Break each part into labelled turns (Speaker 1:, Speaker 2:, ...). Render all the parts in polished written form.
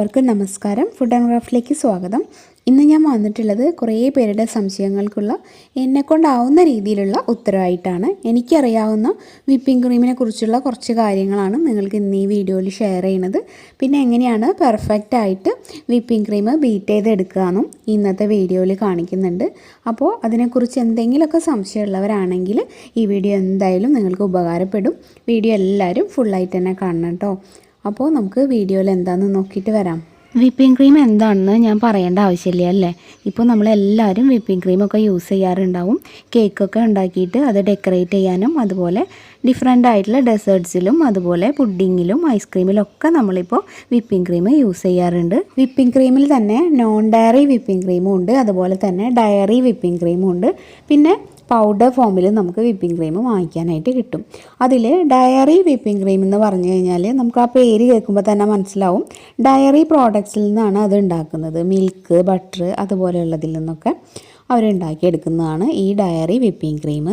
Speaker 1: എല്ലാവർക്കും നമസ്കാരം. Food and ക്രാഫ്റ്റിലേക്ക് സ്വാഗതം. ഇന്ന് ഞാൻ വന്നിട്ടുള്ളത് കുറേ പേരുടെ സംശയങ്ങൾക്കുള്ള എന്നെക്കൊണ്ടാവുന്ന രീതിയിലുള്ള ഉത്തരവായിട്ടാണ്. എനിക്കറിയാവുന്ന വിപ്പിംഗ് ക്രീമിനെ കുറിച്ചുള്ള കുറച്ച് കാര്യങ്ങളാണ് നിങ്ങൾക്ക് ഇന്ന് ഈ വീഡിയോയിൽ ഷെയർ ചെയ്യുന്നത്. പിന്നെ എങ്ങനെയാണ് പെർഫെക്റ്റ് ആയിട്ട് വിപ്പിംഗ് ക്രീം ബീറ്റ് ചെയ്തെടുക്കുകയെന്നും ഇന്നത്തെ വീഡിയോയിൽ കാണിക്കുന്നുണ്ട്. അപ്പോൾ അതിനെക്കുറിച്ച് എന്തെങ്കിലുമൊക്കെ സംശയമുള്ളവരാണെങ്കിൽ ഈ വീഡിയോ എന്തായാലും നിങ്ങൾക്ക് ഉപകാരപ്പെടും. വീഡിയോ എല്ലാവരും ഫുള്ളായിട്ട് തന്നെ കാണണം കേട്ടോ. അപ്പോൾ നമുക്ക് വീഡിയോയിൽ എന്താണെന്ന് നോക്കിയിട്ട് വരാം. വിപ്പിംഗ് ക്രീം എന്താണെന്ന് ഞാൻ പറയേണ്ട ആവശ്യമില്ല അല്ലേ. ഇപ്പോൾ നമ്മളെല്ലാവരും വിപ്പിംഗ് ക്രീമൊക്കെ യൂസ് ചെയ്യാറുണ്ടാവും. കേക്കൊക്കെ ഉണ്ടാക്കിയിട്ട് അത് ഡെക്കറേറ്റ് ചെയ്യാനും അതുപോലെ ഡിഫറെൻ്റ് ആയിട്ടുള്ള ഡെസേർട്ട്സിലും അതുപോലെ പുഡിങ്ങിലും ഐസ്ക്രീമിലും ഒക്കെ നമ്മളിപ്പോൾ വിപ്പിംഗ് ക്രീം യൂസ് ചെയ്യാറുണ്ട്. വിപ്പിംഗ് ക്രീമിൽ തന്നെ നോൺ ഡയറി വിപ്പിംഗ് ക്രീമും ഉണ്ട്, അതുപോലെ തന്നെ ഡയറി വിപ്പിംഗ് ക്രീമും ഉണ്ട്. പിന്നെ പൗഡർ ഫോമിൽ നമുക്ക് വിപ്പിംഗ് ക്രീം വാങ്ങിക്കാനായിട്ട് കിട്ടും. അതിൽ ഡയറി വിപ്പിംഗ് ക്രീം എന്ന് പറഞ്ഞു കഴിഞ്ഞാൽ നമുക്ക് ആ പേര് കേൾക്കുമ്പോൾ തന്നെ മനസ്സിലാവും ഡയറി പ്രോഡക്ട്സിൽ നിന്നാണ് അത് ഉണ്ടാക്കുന്നത്. മിൽക്ക്, ബട്ടർ അതുപോലെയുള്ളതിൽ നിന്നൊക്കെ അവരുണ്ടാക്കിയെടുക്കുന്നതാണ് ഈ ഡയറി വിപ്പിംഗ് ക്രീം.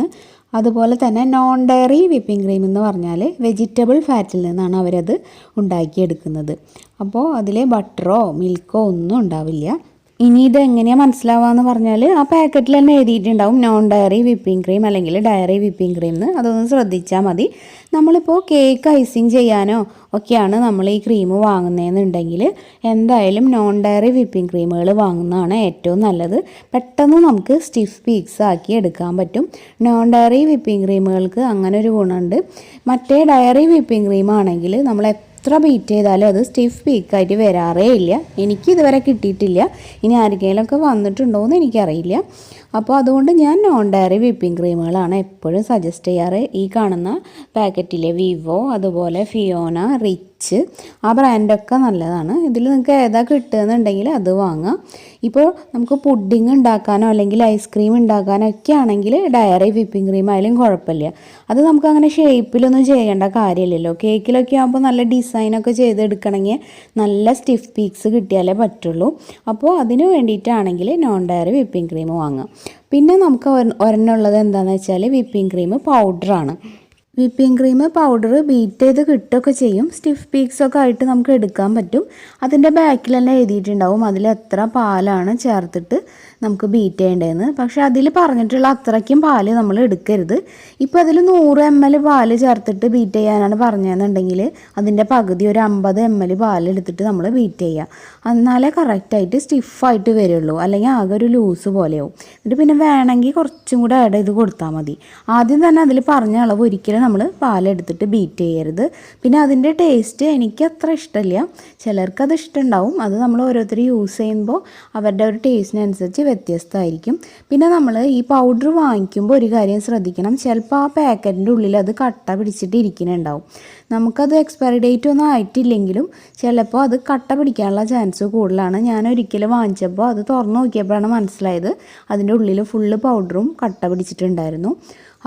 Speaker 1: അതുപോലെ തന്നെ നോൺ ഡയറി വിപ്പിംഗ് ക്രീം എന്ന് പറഞ്ഞാൽ വെജിറ്റബിൾ ഫാറ്റിൽ നിന്നാണ് അവരത് ഉണ്ടാക്കിയെടുക്കുന്നത്. അപ്പോൾ അതിൽ ബട്ടറോ മിൽക്കോ ഒന്നും ഉണ്ടാവില്ല. ഇനി ഇത് എങ്ങനെയാണ് മനസ്സിലാവുകയെന്ന് പറഞ്ഞാൽ ആ പാക്കറ്റിൽ തന്നെ എഴുതിയിട്ടുണ്ടാവും നോൺ ഡയറി വിപ്പിംഗ് ക്രീം അല്ലെങ്കിൽ ഡയറി വിപ്പിംഗ് ക്രീം എന്ന്. അതൊന്ന് ശ്രദ്ധിച്ചാൽ മതി. നമ്മളിപ്പോൾ കേക്ക് ഐസിങ് ചെയ്യാനോ ഒക്കെയാണ് നമ്മൾ ഈ ക്രീം വാങ്ങുന്നതെന്നുണ്ടെങ്കിൽ എന്തായാലും നോൺ ഡയറി വിപ്പിംഗ് ക്രീമുകൾ വാങ്ങുന്നതാണ് ഏറ്റവും നല്ലത്. പെട്ടെന്ന് നമുക്ക് സ്റ്റിഫ് പീക്സ് ആക്കി എടുക്കാൻ പറ്റും. നോൺ ഡയറി വിപ്പിംഗ് ക്രീമുകൾക്ക് അങ്ങനെ ഒരു ഗുണമുണ്ട്. മറ്റേ ഡയറി വിപ്പിംഗ് ക്രീം ആണെങ്കിൽ നമ്മൾ എത്ര ബീറ്റ് ചെയ്താലും അത് സ്റ്റിഫ് പീക്കായിട്ട് വരാറേ ഇല്ല. എനിക്ക് ഇതുവരെ കിട്ടിയിട്ടില്ല. ഇനി ആർക്കെങ്കിലുമൊക്കെ വന്നിട്ടുണ്ടോ എന്ന് എനിക്കറിയില്ല. അപ്പോൾ അതുകൊണ്ട് ഞാൻ നോൺ ഡയറി വിപ്പിംഗ് ക്രീമുകളാണ് എപ്പോഴും സജസ്റ്റ് ചെയ്യാറ്. ഈ കാണുന്ന പാക്കറ്റിലെ വിവോ അതുപോലെ ഫിയോന, റിച്ച് ആ ബ്രാൻഡൊക്കെ നല്ലതാണ്. ഇതിൽ നിങ്ങൾക്ക് ഏതാ കിട്ടുകയെന്നുണ്ടെങ്കിൽ അത് വാങ്ങാം. ഇപ്പോൾ നമുക്ക് പുഡിങ് ഉണ്ടാക്കാനോ അല്ലെങ്കിൽ ഐസ്ക്രീം ഉണ്ടാക്കാനോ ഒക്കെ ആണെങ്കിൽ ഡയറി വിപ്പിംഗ് ക്രീം ആയാലും കുഴപ്പമില്ല. അത് നമുക്ക് അങ്ങനെ ഷേപ്പിലൊന്നും ചെയ്യേണ്ട കാര്യമില്ലല്ലോ. കേക്കിലൊക്കെ ആകുമ്പോൾ നല്ല ഡിസൈനൊക്കെ ചെയ്തെടുക്കണമെങ്കിൽ നല്ല സ്റ്റിഫ് പീക്സ് കിട്ടിയാലേ പറ്റുള്ളൂ. അപ്പോൾ അതിന് വേണ്ടിയിട്ടാണെങ്കിൽ നോൺ ഡയറി വിപ്പിംഗ് ക്രീം വാങ്ങാം. പിന്നെ നമുക്ക് ഒരെണ്ണമുള്ളത് എന്താണെന്ന് വെച്ചാൽ വിപ്പിംഗ് ക്രീം പൗഡറാണ്. വിപ്പിംഗ് ക്രീം പൗഡർ ബീറ്റ് ചെയ്ത് കിട്ടുകയൊക്കെ ചെയ്യും. സ്റ്റിഫ് പീക്സൊക്കെ ആയിട്ട് നമുക്ക് എടുക്കാൻ പറ്റും. അതിൻ്റെ ബാക്കിൽ തന്നെ എഴുതിയിട്ടുണ്ടാവും അതിൽ എത്ര പാലാണ് ചേർത്തിട്ട് നമുക്ക് ബീറ്റ് ചെയ്യേണ്ടതെന്ന്. പക്ഷേ അതിൽ പറഞ്ഞിട്ടുള്ള അത്രയ്ക്കും പാല് നമ്മൾ എടുക്കരുത്. ഇപ്പോൾ അതിൽ 100 ml പാല് ചേർത്തിട്ട് ബീറ്റ് ചെയ്യാനാണ് പറഞ്ഞതെന്നുണ്ടെങ്കിൽ അതിൻ്റെ പകുതി ഒരു 50 ml പാലെടുത്തിട്ട് നമ്മൾ ബീറ്റ് ചെയ്യുക. എന്നാലേ കറക്റ്റായിട്ട് സ്റ്റിഫായിട്ട് വരുള്ളൂ. അല്ലെങ്കിൽ ആകെ ഒരു ലൂസ് പോലെയാവും. എന്നിട്ട് പിന്നെ വേണമെങ്കിൽ കുറച്ചും കൂടെ ആഡ് ചെയ്ത് കൊടുത്താൽ മതി. ആദ്യം തന്നെ അതിൽ പറഞ്ഞ അളവ് ഒരിക്കലും നമ്മൾ പാലെടുത്തിട്ട് ബീറ്റ് ചെയ്യരുത്. പിന്നെ അതിൻ്റെ ടേസ്റ്റ് എനിക്ക് അത്ര ഇഷ്ടമില്ല. ചിലർക്കത് ഇഷ്ടമുണ്ടാവും. അത് നമ്മൾ ഓരോരുത്തർ യൂസ് ചെയ്യുമ്പോൾ അവരുടെ ഒരു ടേസ്റ്റിനനുസരിച്ച് വ്യത്യസ്തമായിരിക്കും. പിന്നെ നമ്മൾ ഈ പൗഡർ വാങ്ങിക്കുമ്പോൾ ഒരു കാര്യം ശ്രദ്ധിക്കണം. ചിലപ്പോൾ ആ പാക്കറ്റിൻ്റെ ഉള്ളിൽ അത് കട്ട പിടിച്ചിട്ട് ഇരിക്കുന്നുണ്ടാവും. നമുക്കത് എക്സ്പയറി ഡേറ്റ് ഒന്നും ആയിട്ടില്ലെങ്കിലും ചിലപ്പോൾ അത് കട്ട പിടിക്കാനുള്ള ചാൻസ് കൂടുതലാണ്. ഞാൻ ഒരിക്കലും വാങ്ങിച്ചപ്പോൾ അത് തുറന്നു നോക്കിയപ്പോഴാണ് മനസ്സിലായത് അതിൻ്റെ ഉള്ളിൽ ഫുള്ള് പൗഡറും കട്ട പിടിച്ചിട്ടുണ്ടായിരുന്നു.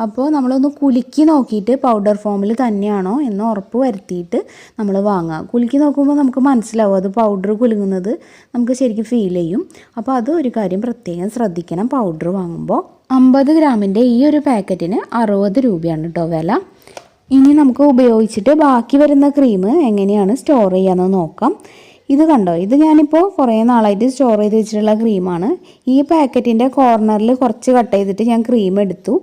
Speaker 1: അപ്പോൾ നമ്മളൊന്ന് കുലുക്കി നോക്കിയിട്ട് പൗഡർ ഫോമിൽ തന്നെയാണോ എന്ന് ഉറപ്പ് വരുത്തിയിട്ട് നമ്മൾ വാങ്ങുക. കുലുക്കി നോക്കുമ്പോൾ നമുക്ക് മനസ്സിലാവും അത് പൗഡർ കുലുങ്ങുന്നത് നമുക്ക് ശരിക്കും ഫീൽ ചെയ്യും. അപ്പോൾ അത് ഒരു കാര്യം പ്രത്യേകം ശ്രദ്ധിക്കണം. പൗഡർ വാങ്ങുമ്പോൾ 50 ഗ്രാമിൻ്റെ ഈ ഒരു പാക്കറ്റിന് 60 രൂപയാണ് കേട്ടോ വില. ഇനി നമുക്ക് ഉപയോഗിച്ചിട്ട് ബാക്കി വരുന്ന ക്രീം എങ്ങനെയാണ് സ്റ്റോർ ചെയ്യാമെന്ന് നോക്കാം. ഇത് കണ്ടോ, ഇത് ഞാനിപ്പോൾ കുറേ നാളായിട്ട് സ്റ്റോർ ചെയ്ത് വെച്ചിട്ടുള്ള ക്രീമാണ്. ഈ പാക്കറ്റിൻ്റെ കോർണറിൽ കുറച്ച് കട്ട് ചെയ്തിട്ട് ഞാൻ ക്രീം എടുത്തു.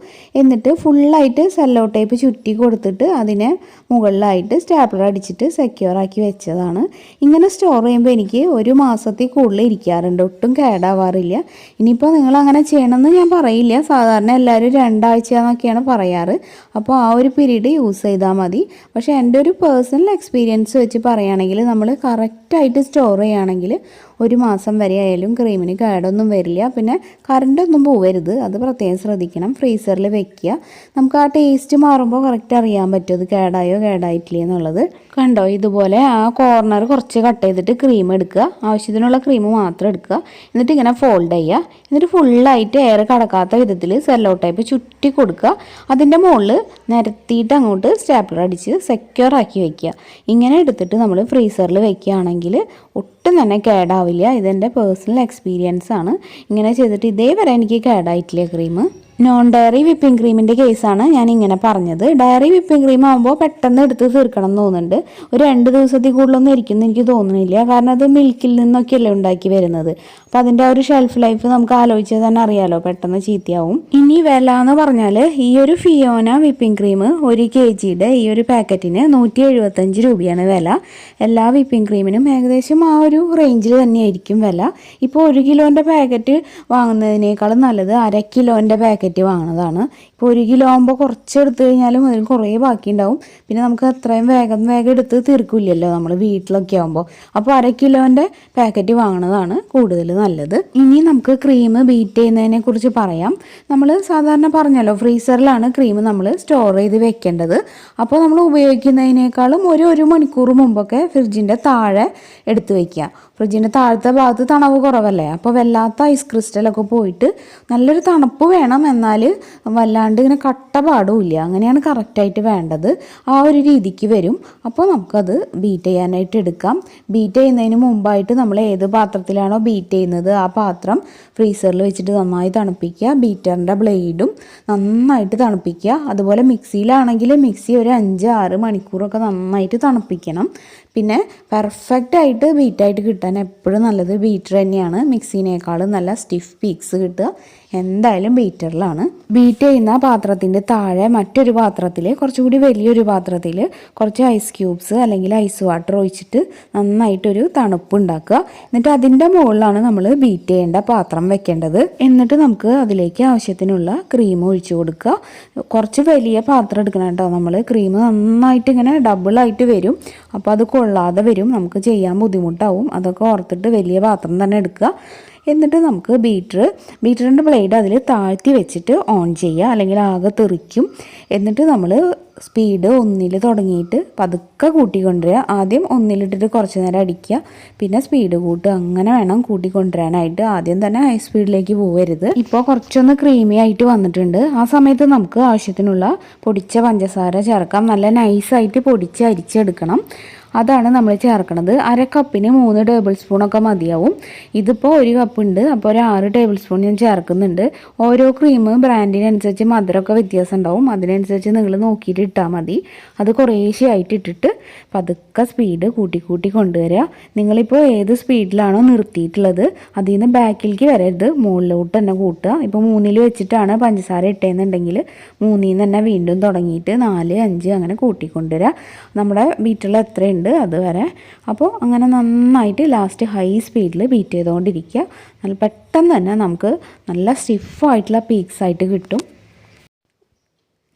Speaker 1: എന്നിട്ട് ഫുള്ളായിട്ട് സെല്ലോ ടേപ്പ് ചുറ്റി കൊടുത്തിട്ട് അതിനെ മുകളിലായിട്ട് സ്റ്റാപ്ലർ അടിച്ചിട്ട് സെക്യൂർ ആക്കി വെച്ചതാണ്. ഇങ്ങനെ സ്റ്റോർ ചെയ്യുമ്പോൾ എനിക്ക് ഒരു മാസത്തിൽ കൂടുതൽ ഇരിക്കാറുണ്ട്. ഒട്ടും കേടാവാറില്ല. ഇനിയിപ്പോൾ നിങ്ങൾ അങ്ങനെ ചെയ്യണമെന്ന് ഞാൻ പറയില്ല. സാധാരണ എല്ലാവരും 2 ആഴ്ച എന്നൊക്കെയാണ് പറയാറ്. അപ്പോൾ ആ ഒരു പീരീഡ് യൂസ് ചെയ്താൽ മതി. പക്ഷേ എൻ്റെ ഒരു പേഴ്സണൽ എക്സ്പീരിയൻസ് വെച്ച് പറയുകയാണെങ്കിൽ നമ്മൾ കറക്റ്റായിട്ട് സ്റ്റോർ ചെയ്യുകയാണെങ്കിൽ ഒരു മാസം വരെ ആയാലും ക്രീമിന് കേടൊന്നും വരില്ല. പിന്നെ കറണ്ടൊന്നും പോവരുത്, അത് പ്രത്യേകം ശ്രദ്ധിക്കണം. ഫ്രീസറിൽ വെക്കുക. നമുക്ക് ആ ടേസ്റ്റ് മാറുമ്പോൾ കറക്റ്റ് അറിയാൻ പറ്റും അത് കേടായോ കേടായിട്ടില്ലേ എന്നുള്ളത്. കണ്ടോ, ഇതുപോലെ ആ കോർണർ കുറച്ച് കട്ട് ചെയ്തിട്ട് ക്രീം എടുക്കുക. ആവശ്യത്തിനുള്ള ക്രീം മാത്രം എടുക്കുക. എന്നിട്ട് ഇങ്ങനെ ഫോൾഡ് ചെയ്യുക. എന്നിട്ട് ഫുള്ളായിട്ട് എയർ കടക്കാത്ത വിധത്തിൽ സെല്ലോ ടൈപ്പ് ചുറ്റി കൊടുക്കുക. അതിൻ്റെ മുകളിൽ നിരത്തിയിട്ട് അങ്ങോട്ട് സ്റ്റാപ്ലർ അടിച്ച് സെക്യൂർ ആക്കി വയ്ക്കുക. ഇങ്ങനെ എടുത്തിട്ട് നമ്മൾ ഫ്രീസറിൽ വെക്കുകയാണെങ്കിൽ ഒട്ടും തന്നെ കേടാവില്ല. ഇതെൻ്റെ പേഴ്സണൽ എക്സ്പീരിയൻസ് ആണ്. ഇങ്ങനെ ചെയ്തിട്ട് ഇതേവരെ എനിക്ക് കേടായിട്ടില്ല ക്രീം. നോൺ ഡയറി വിപ്പിംഗ് ക്രീമിൻ്റെ കേസാണ് ഞാൻ ഇങ്ങനെ പറഞ്ഞത്. ഡയറി വിപ്പിംഗ് ക്രീം ആകുമ്പോൾ പെട്ടെന്ന് എടുത്ത് തീർക്കണം എന്ന് തോന്നുന്നുണ്ട്. ഒരു 2 ദിവസത്തിൽ കൂടുതലൊന്നും ഇരിക്കുമെന്ന് എനിക്ക് തോന്നുന്നില്ല. കാരണം അത് മിൽക്കിൽ നിന്നൊക്കെയല്ലേ ഉണ്ടാക്കി വരുന്നത്. അപ്പോൾ അതിൻ്റെ ആ ഒരു ഷെൽഫ് ലൈഫ് നമുക്ക് ആലോചിച്ചാൽ തന്നെ അറിയാലോ, പെട്ടെന്ന് ചീത്തയാവും. ഇനി വില എന്ന് പറഞ്ഞാൽ ഈ ഒരു ഫിയോന വിപ്പിംഗ് ക്രീം 1 kgയുടെ ഈ ഒരു പാക്കറ്റിന് 175 രൂപയാണ് വില. എല്ലാ വിപ്പിംഗ് ക്രീമിനും ഏകദേശം ആ ഒരു റേഞ്ചിൽ തന്നെയായിരിക്കും വില. ഇപ്പോൾ 1 കിലോൻ്റെ പാക്കറ്റ് വാങ്ങുന്നതിനേക്കാളും നല്ലത് 1/2 കിലോൻ്റെ പാക്കറ്റ് വാങ്ങുന്നതാണ്. ഇപ്പോൾ 1 കിലോ ആകുമ്പോൾ കുറച്ച് എടുത്തു കഴിഞ്ഞാലും അതിൽ കുറേ ബാക്കി ഉണ്ടാവും. പിന്നെ നമുക്ക് അത്രയും വേഗം എടുത്ത് തീർക്കില്ലല്ലോ നമ്മൾ വീട്ടിലൊക്കെ ആകുമ്പോൾ. അപ്പോൾ 1/2 കിലോൻ്റെ പാക്കറ്റ് വാങ്ങുന്നതാണ് കൂടുതൽ നല്ലത്. ഇനി നമുക്ക് ക്രീം ബീറ്റ് ചെയ്യുന്നതിനെ കുറിച്ച് പറയാം. നമ്മൾ സാധാരണ പറഞ്ഞല്ലോ, ഫ്രീസറിലാണ് ക്രീം നമ്മൾ സ്റ്റോർ ചെയ്ത് വെക്കേണ്ടത്. അപ്പോൾ നമ്മൾ ഉപയോഗിക്കുന്നതിനേക്കാളും ഒരു മണിക്കൂർ മുമ്പൊക്കെ ഫ്രിഡ്ജിൻ്റെ താഴെ എടുത്ത് വയ്ക്കുക. ഫ്രിഡ്ജിൻ്റെ താഴത്തെ ഭാഗത്ത് തണവ് കുറവല്ലേ, അപ്പോൾ വല്ലാത്ത ഐസ് ക്രിസ്റ്റലൊക്കെ പോയിട്ട് നല്ലൊരു തണുപ്പ് വേണം, എന്നാൽ വല്ലാണ്ട് ഇങ്ങനെ കട്ട പാടുമില്ല. അങ്ങനെയാണ് കറക്റ്റായിട്ട് വേണ്ടത്. ആ ഒരു രീതിക്ക് വരും. അപ്പോൾ നമുക്കത് ബീറ്റ് ചെയ്യാനായിട്ട് എടുക്കാം. ബീറ്റ് ചെയ്യുന്നതിന് മുമ്പായിട്ട് നമ്മൾ ഏത് പാത്രത്തിലാണോ ബീറ്റ് ചെയ്യുന്നത് ആ പാത്രം ഫ്രീസറിൽ വെച്ചിട്ട് നന്നായി തണുപ്പിക്കുക. ബീറ്ററിൻ്റെ ബ്ലേഡും നന്നായിട്ട് തണുപ്പിക്കുക. അതുപോലെ മിക്സിയിലാണെങ്കിൽ മിക്സി ഒരു 5-6 മണിക്കൂറൊക്കെ നന്നായിട്ട് തണുപ്പിക്കണം. പിന്നെ പെർഫെക്റ്റായിട്ട് ബീറ്റായിട്ട് കിട്ടാൻ എപ്പോഴും നല്ലത് ബീറ്റർ തന്നെയാണ്. മിക്സിനേക്കാളും നല്ല സ്റ്റിഫ് പീക്സ് കിട്ടുക എന്തായാലും ബീറ്ററിലാണ്. ബീറ്റ് ചെയ്യുന്ന പാത്രത്തിൻ്റെ താഴെ മറ്റൊരു പാത്രത്തിൽ, കുറച്ചുകൂടി വലിയൊരു പാത്രത്തിൽ കുറച്ച് ഐസ് ക്യൂബ്സ് അല്ലെങ്കിൽ ഐസ് വാട്ടർ ഒഴിച്ചിട്ട് നന്നായിട്ടൊരു തണുപ്പ് ഉണ്ടാക്കുക. എന്നിട്ട് അതിൻ്റെ മുകളിലാണ് നമ്മൾ ബീറ്റ് ചെയ്യേണ്ട പാത്രം വെക്കേണ്ടത്. എന്നിട്ട് നമുക്ക് അതിലേക്ക് ആവശ്യത്തിനുള്ള ക്രീം ഒഴിച്ചു കൊടുക്കുക. കുറച്ച് വലിയ പാത്രം എടുക്കണം കേട്ടോ. നമ്മൾ ക്രീം നന്നായിട്ട് ഇങ്ങനെ ഡബിളായിട്ട് വരും. അപ്പോൾ അത് കൊള്ളാതെ വരും, നമുക്ക് ചെയ്യാൻ ബുദ്ധിമുട്ടാവും. അതൊക്കെ ഓർത്തിട്ട് വലിയ പാത്രം തന്നെ എടുക്കുക. എന്നിട്ട് നമുക്ക് ബീറ്ററിൻ്റെ ബ്ലേഡ് അതിൽ താഴ്ത്തി വെച്ചിട്ട് ഓൺ ചെയ്യുക, അല്ലെങ്കിൽ ആകെ തെറിക്കും. എന്നിട്ട് നമ്മൾ സ്പീഡ് 1-ൽ തുടങ്ങിയിട്ട് പതുക്കെ കൂട്ടിക്കൊണ്ടുവരിക. ആദ്യം 1-ലിട്ടിട്ട് കുറച്ച് നേരം അടിക്കുക, പിന്നെ സ്പീഡ് കൂട്ടുക. അങ്ങനെ വേണം കൂട്ടിക്കൊണ്ടുവരാനായിട്ട്. ആദ്യം തന്നെ ഹൈ സ്പീഡിലേക്ക് പോകരുത്. ഇപ്പോൾ കുറച്ചൊന്ന് ക്രീമി ആയിട്ട് വന്നിട്ടുണ്ട്. ആ സമയത്ത് നമുക്ക് ആവശ്യത്തിനുള്ള പൊടിച്ച പഞ്ചസാര ചേർക്കാം. നല്ല നൈസായിട്ട് പൊടിച്ച് അരിച്ചെടുക്കണം. അതാണ് നമ്മൾ ചേർക്കുന്നത്. 1/2 കപ്പിന് 3 ടേബിൾ സ്പൂണൊക്കെ മതിയാവും. ഇതിപ്പോൾ 1 കപ്പുണ്ട്, അപ്പോൾ ഒരു 6 ടേബിൾ സ്പൂൺ ഞാൻ ചേർക്കുന്നുണ്ട്. ഓരോ ക്രീം ബ്രാൻഡിനനുസരിച്ച് മധുരമൊക്കെ വ്യത്യാസം ഉണ്ടാവും. അതിനനുസരിച്ച് നിങ്ങൾ നോക്കിയിട്ട് ഇട്ടാൽ മതി. അത് കുറേശ്ശെയായിട്ട് ഇട്ടിട്ട് പതുക്കെ സ്പീഡ് കൂട്ടി കൊണ്ടുവരിക. നിങ്ങളിപ്പോൾ ഏത് സ്പീഡിലാണോ നിർത്തിയിട്ടുള്ളത് അതിൽ നിന്ന് ബാക്കിലേക്ക് വരരുത്, മുകളിലോട്ട് തന്നെ കൂട്ടുക. ഇപ്പോൾ 3-ൽ വെച്ചിട്ടാണ് പഞ്ചസാര ഇട്ടതെന്നുണ്ടെങ്കിൽ 3-ൽ നിന്ന് തന്നെ വീണ്ടും തുടങ്ങിയിട്ട് 4, 5 അങ്ങനെ കൂട്ടിക്കൊണ്ടുവരിക. നമ്മുടെ ബീറ്ററിൽ എത്രയുണ്ട് അതുവരെ. അപ്പോൾ അങ്ങനെ നന്നായിട്ട് ലാസ്റ്റ് ഹൈ സ്പീഡിൽ ബീറ്റ് ചെയ്തുകൊണ്ടിരിക്കുക. നല്ല പെട്ടെന്ന് തന്നെ നമുക്ക് നല്ല സ്റ്റിഫായിട്ടുള്ള പീക്സായിട്ട് കിട്ടും.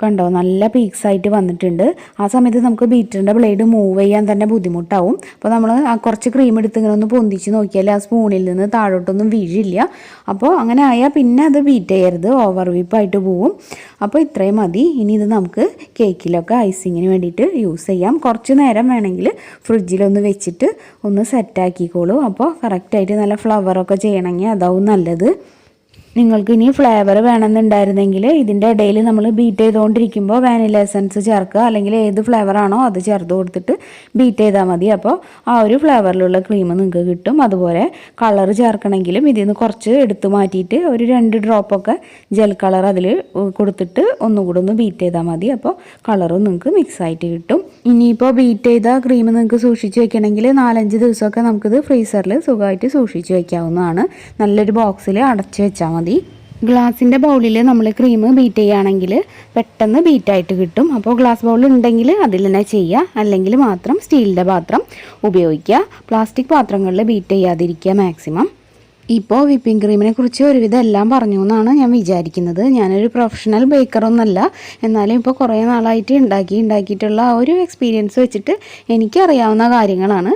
Speaker 1: കണ്ടോ, നല്ല പീക്സായിട്ട് വന്നിട്ടുണ്ട്. ആ സമയത്ത് നമുക്ക് ബീറ്ററിൻ്റെ ബ്ലേഡ് മൂവ് ചെയ്യാൻ തന്നെ ബുദ്ധിമുട്ടാവും. അപ്പോൾ നമ്മൾ കുറച്ച് ക്രീം എടുത്ത് ഇങ്ങനെ ഒന്ന് പൊന്തിച്ച് നോക്കിയാൽ ആ സ്പൂണിൽ നിന്ന് താഴോട്ടൊന്നും വീഴില്ല. അപ്പോൾ അങ്ങനെ ആയാൽ പിന്നെ അത് ബീറ്റ് ചെയ്യരുത്, ഓവർ വീപ്പായിട്ട് പോവും. അപ്പോൾ ഇത്രയും മതി. ഇനി ഇത് നമുക്ക് കേക്കിലൊക്കെ ഐസിങ്ങിന് വേണ്ടിയിട്ട് യൂസ് ചെയ്യാം. കുറച്ച് നേരം വേണമെങ്കിൽ ഫ്രിഡ്ജിലൊന്ന് വെച്ചിട്ട് ഒന്ന് സെറ്റാക്കിക്കോളൂ. അപ്പോൾ കറക്റ്റായിട്ട് നല്ല ഫ്ലവറൊക്കെ ചെയ്യണമെങ്കിൽ അതാവും നല്ലത്. നിങ്ങൾക്ക് ഇനി ഫ്ലേവർ വേണമെന്നുണ്ടായിരുന്നെങ്കിൽ ഇതിൻ്റെ ഇടയിൽ നമ്മൾ ബീറ്റ് ചെയ്തുകൊണ്ടിരിക്കുമ്പോൾ വാനില എസൻസ് ചേർക്കുക, അല്ലെങ്കിൽ ഏത് ഫ്ലേവറാണോ അത് ചേർത്ത് കൊടുത്തിട്ട് ബീറ്റ് ചെയ്താൽ മതി. അപ്പോൾ ആ ഒരു ഫ്ലേവറിലുള്ള ക്രീം നിങ്ങൾക്ക് കിട്ടും. അതുപോലെ കളർ ചേർക്കണമെങ്കിലും ഇതിൽ നിന്ന് കുറച്ച് എടുത്തു മാറ്റിയിട്ട് ഒരു 2 ഡ്രോപ്പൊക്കെ ജെൽ കളർ അതിൽ കൊടുത്തിട്ട് ഒന്നുകൂടെ ഒന്ന് ബീറ്റ് ചെയ്താൽ മതി. അപ്പോൾ കളറും നിങ്ങൾക്ക് മിക്സായിട്ട് കിട്ടും. ഇനിയിപ്പോൾ ബീറ്റ് ചെയ്ത ക്രീം നിങ്ങൾക്ക് സൂക്ഷിച്ച് വെക്കണമെങ്കിൽ 4-5 ദിവസമൊക്കെ നമുക്കിത് ഫ്രീസറിൽ സുഖമായിട്ട് സൂക്ഷിച്ച് വയ്ക്കാവുന്നതാണ്. നല്ലൊരു ബോക്സിൽ അടച്ച് വെച്ചാൽ മതി. ഗ്ലാസിൻ്റെ ബൗളിൽ നമ്മൾ ക്രീം ബീറ്റ് ചെയ്യുകയാണെങ്കിൽ പെട്ടെന്ന് ബീറ്റായിട്ട് കിട്ടും. അപ്പോൾ ഗ്ലാസ് ബൗൾ ഉണ്ടെങ്കിൽ അതിൽ തന്നെ ചെയ്യുക, അല്ലെങ്കിൽ മാത്രം സ്റ്റീലിൻ്റെ പാത്രം ഉപയോഗിക്കുക. പ്ലാസ്റ്റിക് പാത്രങ്ങളിൽ ബീറ്റ് ചെയ്യാതിരിക്കുക മാക്സിമം. ഇപ്പോൾ വിപ്പിംഗ് ക്രീമിനെ കുറിച്ച് ഒരുവിധം എല്ലാം പറഞ്ഞു എന്നാണ് ഞാൻ വിചാരിക്കുന്നത്. ഞാനൊരു പ്രൊഫഷണൽ ബേക്കറൊന്നുമല്ല, എന്നാലും ഇപ്പോൾ കുറേ നാളായിട്ട് ഉണ്ടാക്കിയിട്ടുള്ള ആ ഒരു എക്സ്പീരിയൻസ് വെച്ചിട്ട് എനിക്കറിയാവുന്ന കാര്യങ്ങളാണ്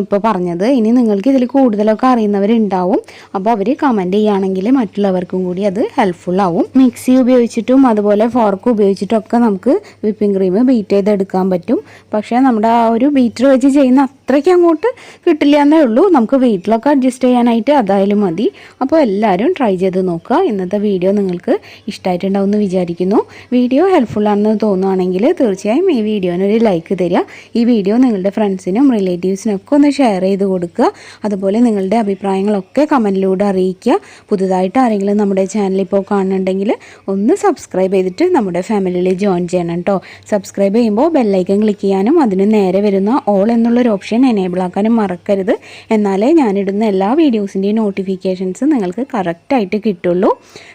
Speaker 1: ഇപ്പോൾ പറഞ്ഞത്. ഇനി നിങ്ങൾക്ക് ഇതിൽ കൂടുതലൊക്കെ അറിയുന്നവരുണ്ടാവും. അപ്പോൾ അവർ കമൻറ്റ് ചെയ്യുകയാണെങ്കിൽ മറ്റുള്ളവർക്കും കൂടി അത് ഹെൽപ്ഫുൾ ആവും. മിക്സി ഉപയോഗിച്ചിട്ടും അതുപോലെ ഫോർക്ക് ഉപയോഗിച്ചിട്ടൊക്കെ നമുക്ക് വിപ്പിംഗ് ക്രീം ബീറ്റ് ചെയ്തെടുക്കാൻ പറ്റും. പക്ഷേ നമ്മുടെ ആ ഒരു ബീറ്റർ വെച്ച് ചെയ്യുന്ന അത്രയ്ക്ക് അങ്ങോട്ട് കിട്ടില്ല എന്നേ ഉള്ളൂ. നമുക്ക് വീട്ടിലൊക്കെ അഡ്ജസ്റ്റ് ചെയ്യാനായിട്ട് അതായാലും ആയാലും മതി. അപ്പോൾ എല്ലാവരും ട്രൈ ചെയ്ത് നോക്കുക. ഇന്നത്തെ വീഡിയോ നിങ്ങൾക്ക് ഇഷ്ടമായിട്ടുണ്ടാവും എന്ന് വിചാരിക്കുന്നു. വീഡിയോ ഹെൽപ്ഫുള്ളാണെന്ന് തോന്നുകയാണെങ്കിൽ തീർച്ചയായും ഈ വീഡിയോനൊരു ലൈക്ക് തരിക. ഈ വീഡിയോ നിങ്ങളുടെ ഫ്രണ്ട്സിനും റിലേറ്റീവ്സിനും ഒക്കെ ഒന്ന് ഷെയർ ചെയ്ത് കൊടുക്കുക. അതുപോലെ നിങ്ങളുടെ അഭിപ്രായങ്ങളൊക്കെ കമൻറ്റിലൂടെ അറിയിക്കുക. പുതുതായിട്ട് ആരെങ്കിലും നമ്മുടെ ചാനൽ ഇപ്പോൾ കാണുന്നുണ്ടെങ്കിൽ ഒന്ന് സബ്സ്ക്രൈബ് ചെയ്തിട്ട് നമ്മുടെ ഫാമിലിയിൽ ജോയിൻ ചെയ്യണം കേട്ടോ. സബ്സ്ക്രൈബ് ചെയ്യുമ്പോൾ ബെല്ലൈക്കൺ ക്ലിക്ക് ചെയ്യാനും അതിന് നേരെ വരുന്ന ഓൾ എന്നുള്ളൊരു ഓപ്ഷൻ എനേബിൾ ആക്കാനും മറക്കരുത്. എന്നാലേ ഞാനിടുന്ന എല്ലാ വീഡിയോസിൻ്റെയും നോട്ടിഫിക്കേഷൻസ് നിങ്ങൾക്ക് കറക്റ്റായിട്ട് കിട്ടുള്ളൂ.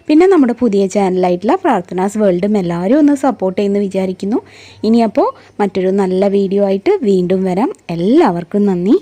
Speaker 1: പിന്നെ നമ്മുടെ പുതിയ ചാനലായിട്ടുള്ള പ്രാർത്ഥനാസ് വേൾഡും എല്ലാവരും ഒന്ന് സപ്പോർട്ട് ചെയ്യുമെന്ന് വിചാരിക്കുന്നു. ഇനിയപ്പോൾ മറ്റൊരു നല്ല വീഡിയോ ആയിട്ട് വീണ്ടും വരാം. എല്ലാവർക്കും നന്ദി.